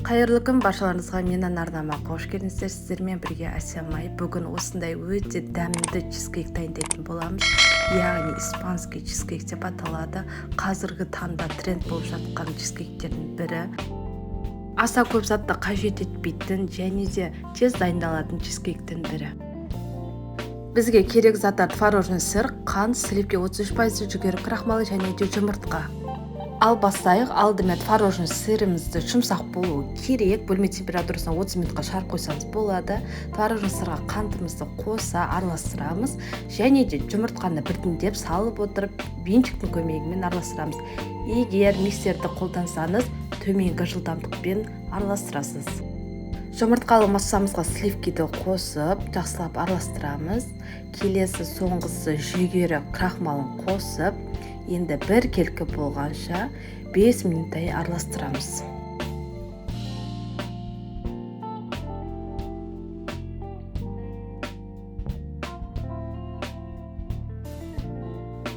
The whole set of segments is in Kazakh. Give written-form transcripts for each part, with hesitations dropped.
Қайырлы күн баршаларыңызға, менің арнама қош келдіңіздер. Сіздермен бірге Асямай. Бүгін осындай өте дәмді чизкейк дайындайтын боламыз. Яғни испанский чизкейк деп аталады. Қазіргі таңда тренд болып жатқан чизкейктердің бірі. Аса көп затты қажет етпейтін және де тез дайындалатын чизкейктің бірі. Бізге керек заттар: творожный сыр, қант, сливки 33%, жүгері крахмалы және де жұмыртқа. Ал бастайық. Алдымен творожный сырымызды жұмсақ болу керек. Бөлме температурасына 30 минутқа шарып қойсаңыз болады. Творожный сырға қантымызды қоса араластырамыз және де жұмыртқаны біртіндеп салып отырып венчиктің көмегімен араластырамыз. Егер миксерді қолдансаңыз, төменгі жылдамдықпен араластырасыз. Жұмыртқалы массамызға сливкиді қосып, жақсылап араластырамыз. Келесі соңғысы жүгері крахмалын қосып, енді бір келкі болғанша 5 минуттай араластырамыз.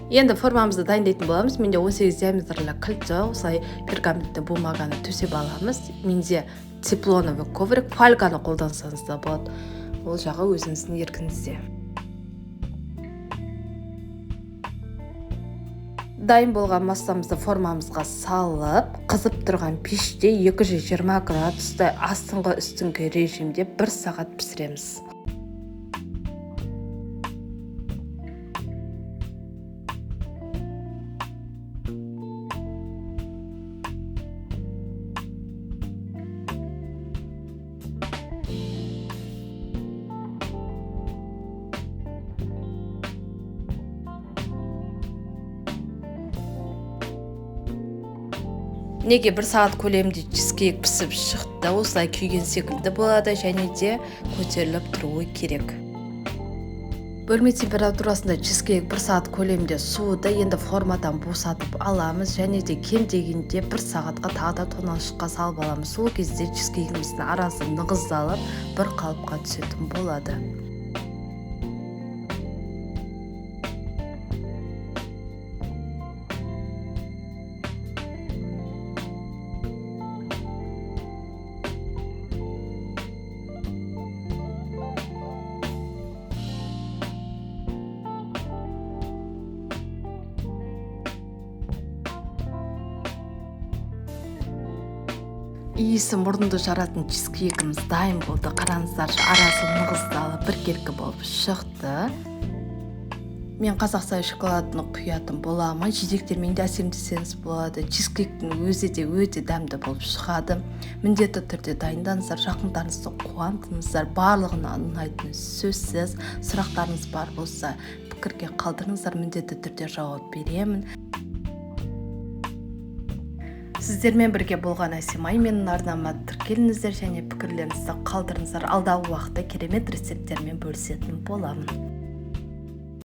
Енді формамызды дайындайтын боламыз. Менде 18 диаметрлі кілтті осылай пергаментті бумаганы төсеп аламыз. Менде теплоновый коврик, фольганы қолдансаңыз да болады. Ол жағы өзіңіздің еркіңізде. Дайын болған массамызды формамызға салып, қызып тұрған пеште 220 градуста астыңғы үстіңгі режимде 1 сағат пісіреміз. Неге 1 сағат көлемінде чизкейк пісіп шықты, осылай күйген секілді болады және де көтеріліп тұруы керек. Бөлме температурасында чизкейк 1 сағат көлемінде суыды. Енді формадан босатып аламыз және де кем дегенде 1 сағатқа тағы да тоңазытқышқа салып аламыз. Сол кезде чизкейкіміздің арасы нығыздалып, бір қалыпқа түсетін болады. Иісі мұрынды жаратын чизкейкіміз дайын болды. Қараңыздар, арасы нығыздалып, бір келкі болып шықты. Мен қазақстан шоколадын құятын боламын. Жидектермен де әсемдесеңіз болады. Чизкейктің өзі де өте дәмді болып шығады. Міндетті түрде дайындаңыздар, жақындарыңызды қуантыңыздар. Барлығына ұнайтын сөзсіз. Сұрақтарыңыз бар болса, пікірге қалдырыңыздар, міндетті түрде жауап беремін. Сіздермен бірге болған Асямай. Менің арнама тіркеліңіздер және пікірлеріңізді қалдырыңыздар. Алдағы уақытта керемет рецепттермен бөлісетін боламын.